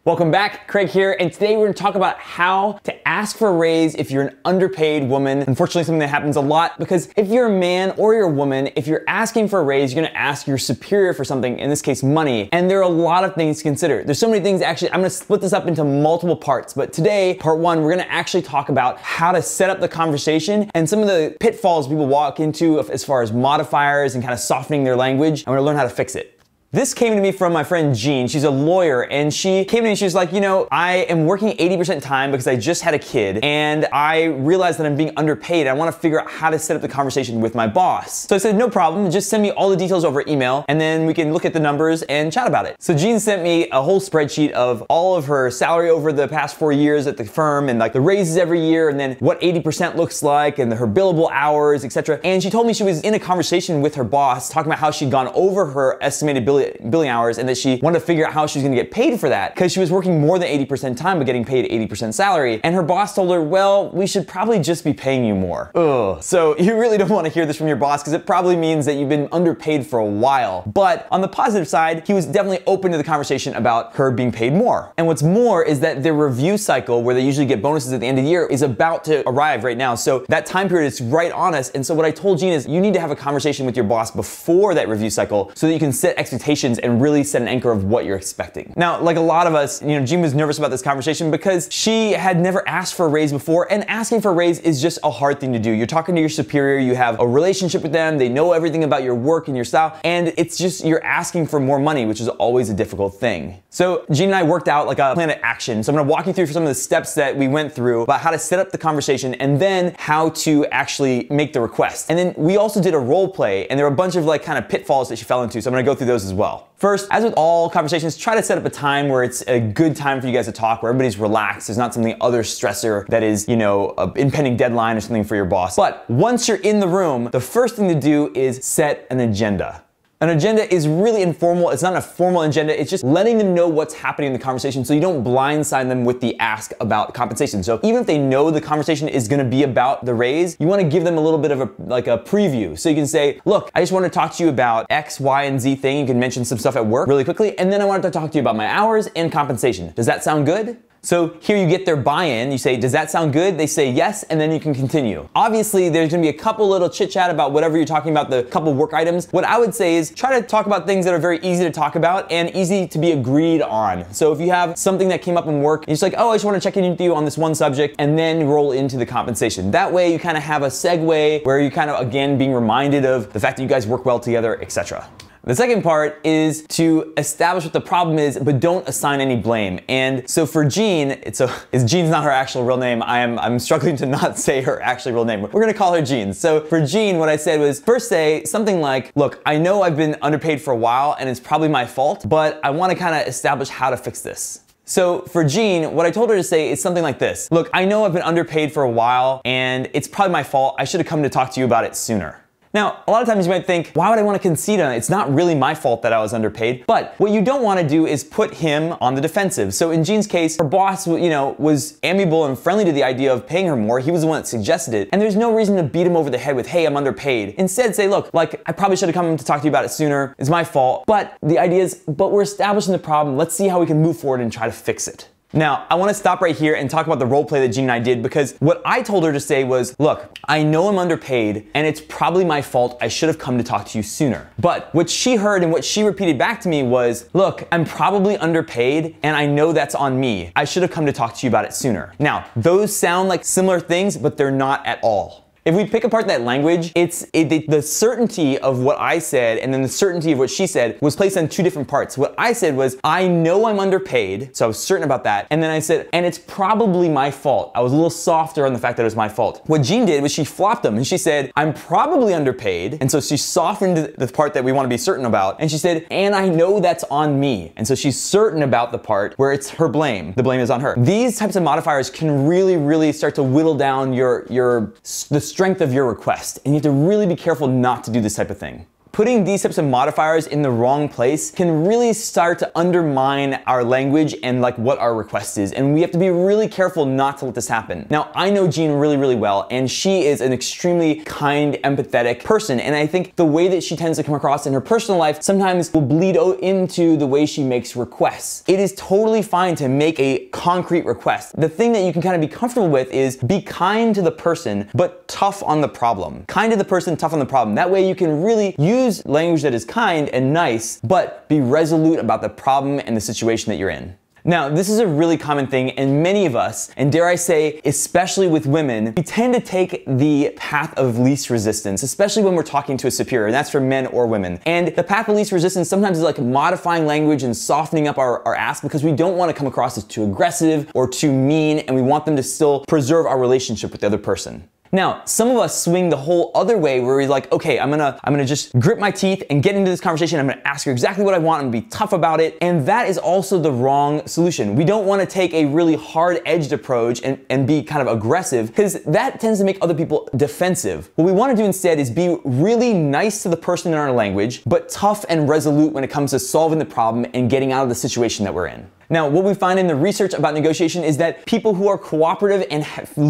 Welcome back, Craig here, and today we're going to talk about how to ask for a raise if you're an underpaid woman. Unfortunately, something that happens a lot because if you're a man or you're a woman, if you're asking for a raise, you're going to ask your superior for something, in this case, money, and there are a lot of things to consider. There's so many things, actually, I'm going to split this up into multiple parts, but today, part one, we're going to actually talk about how to set up the conversation and some of the pitfalls people walk into as far as modifiers and kind of softening their language, and we're going to learn how to fix it. This came to me from my friend Jean. She's a lawyer, and she came to me and she was like, you know, I am working 80% time because I just had a kid, and I realized that I'm being underpaid. I want to figure out how to set up the conversation with my boss. So I said, no problem, just send me all the details over email, and then we can look at the numbers and chat about it. So Jean sent me a whole spreadsheet of all of her salary over the past 4 years at the firm, and like the raises every year, and then what 80% looks like, and her billable hours, etc. And she told me she was in a conversation with her boss talking about how she'd gone over her estimated billing hours, and that she wanted to figure out how she was going to get paid for that because she was working more than 80% time but getting paid 80% salary. And her boss told her, well, we should probably just be paying you more. Ugh. So you really don't want to hear this from your boss because it probably means that you've been underpaid for a while. But on the positive side, he was definitely open to the conversation about her being paid more. And what's more is that their review cycle, where they usually get bonuses at the end of the year, is about to arrive right now. So that time period is right on us. And so what I told Jean is you need to have a conversation with your boss before that review cycle so that you can set expectations and really set an anchor of what you're expecting. Now, like a lot of us, you know, Jean was nervous about this conversation because she had never asked for a raise before, and asking for a raise is just a hard thing to do. You're talking to your superior, you have a relationship with them, they know everything about your work and your style, and it's just you're asking for more money, which is always a difficult thing. So Jean and I worked out like a plan of action. So I'm gonna walk you through some of the steps that we went through about how to set up the conversation and then how to actually make the request. And then we also did a role play, and there were a bunch of like kind of pitfalls that she fell into, so I'm gonna go through those as well. First, as with all conversations, try to set up a time where it's a good time for you guys to talk, where everybody's relaxed. There's not something other stressor that is, you know, an impending deadline or something for your boss. But once you're in the room, the first thing to do is set an agenda. An agenda is really informal. It's not a formal agenda. It's just letting them know what's happening in the conversation so you don't blindside them with the ask about compensation. So even if they know the conversation is gonna be about the raise, you wanna give them a little bit of a preview. So you can say, look, I just wanna talk to you about X, Y, and Z thing. You can mention some stuff at work really quickly, and then I wanted to talk to you about my hours and compensation. Does that sound good? So here you get their buy-in, you say, does that sound good? They say yes, and then you can continue. Obviously, there's gonna be a couple little chit-chat about whatever you're talking about, the couple work items. What I would say is try to talk about things that are very easy to talk about and easy to be agreed on. So if you have something that came up in work, you're just like, oh, I just wanna check in with you on this one subject, and then roll into the compensation. That way you kind of have a segue where you kind of, again, being reminded of the fact that you guys work well together, etc. The second part is to establish what the problem is, but don't assign any blame. And so for Jean, Jean's not her actual real name. I'm struggling to not say her actual real name. We're gonna call her Jean. So for Jean, what I said was first say something like, look, I know I've been underpaid for a while and it's probably my fault, but I wanna kind of establish how to fix this. So for Jean, what I told her to say is something like this. Look, I know I've been underpaid for a while and it's probably my fault. I should have come to talk to you about it sooner. Now, a lot of times you might think, why would I want to concede on it? It's not really my fault that I was underpaid. But what you don't want to do is put him on the defensive. So in Jean's case, her boss, you know, was amiable and friendly to the idea of paying her more. He was the one that suggested it. And there's no reason to beat him over the head with, hey, I'm underpaid. Instead, say, look, like, I probably should have come to talk to you about it sooner. It's my fault. But the idea is, but we're establishing the problem. Let's see how we can move forward and try to fix it. Now, I want to stop right here and talk about the role play that Jean and I did, because what I told her to say was, look, I know I'm underpaid and it's probably my fault. I should have come to talk to you sooner. But what she heard and what she repeated back to me was, look, I'm probably underpaid and I know that's on me. I should have come to talk to you about it sooner. Now, those sound like similar things, but they're not at all. If we pick apart that language, the certainty of what I said and then the certainty of what she said was placed on two different parts. What I said was, I know I'm underpaid, so I was certain about that. And then I said, and it's probably my fault. I was a little softer on the fact that it was my fault. What Jean did was she flopped them and she said, I'm probably underpaid. And so she softened the part that we want to be certain about. And she said, and I know that's on me. And so she's certain about the part where it's her blame. The blame is on her. These types of modifiers can really, really start to whittle down the strength of your request. And you have to really be careful not to do this type of thing. putting these types of modifiers in the wrong place can really start to undermine our language and like what our request is. And we have to be really careful not to let this happen. Now, I know Jean really, really well, and she is an extremely kind, empathetic person. And I think the way that she tends to come across in her personal life sometimes will bleed into the way she makes requests. It is totally fine to make a concrete request. The thing that you can kind of be comfortable with is be kind to the person, but tough on the problem. Kind to the person, tough on the problem. That way you can really use language that is kind and nice, but be resolute about the problem and the situation that you're in. Now, this is a really common thing, and many of us, and dare I say, especially with women, we tend to take the path of least resistance, especially when we're talking to a superior, and that's for men or women. And the path of least resistance sometimes is like modifying language and softening up our ask because we don't want to come across as too aggressive or too mean, and we want them to still preserve our relationship with the other person. Now, some of us swing the whole other way where we're like, okay, I'm gonna just grit my teeth and get into this conversation. I'm gonna ask her exactly what I want. I'm gonna be tough about it. And that is also the wrong solution. We don't wanna take a really hard-edged approach and be kind of aggressive because that tends to make other people defensive. What we wanna do instead is be really nice to the person in our language, but tough and resolute when it comes to solving the problem and getting out of the situation that we're in. Now, what we find in the research about negotiation is that people who are cooperative and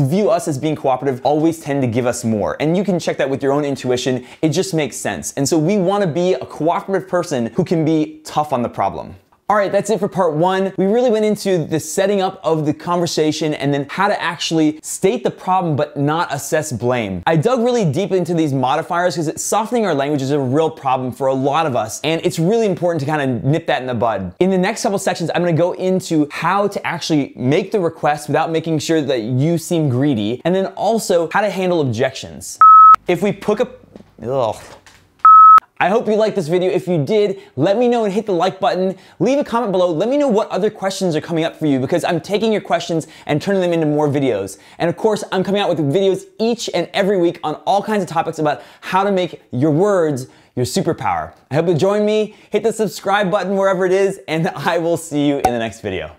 view us as being cooperative always tend to give us more. And you can check that with your own intuition. It just makes sense. And so we want to be a cooperative person who can be tough on the problem. All right, that's it for part one. We really went into the setting up of the conversation and then how to actually state the problem but not assess blame. I dug really deep into these modifiers because softening our language is a real problem for a lot of us, and it's really important to kind of nip that in the bud. In the next couple sections, I'm gonna go into how to actually make the request without making sure that you seem greedy, and then also how to handle objections. If we put I hope you liked this video. If you did, let me know and hit the like button. Leave a comment below. Let me know what other questions are coming up for you because I'm taking your questions and turning them into more videos. And of course, I'm coming out with videos each and every week on all kinds of topics about how to make your words your superpower. I hope you'll join me. Hit the subscribe button wherever it is, and I will see you in the next video.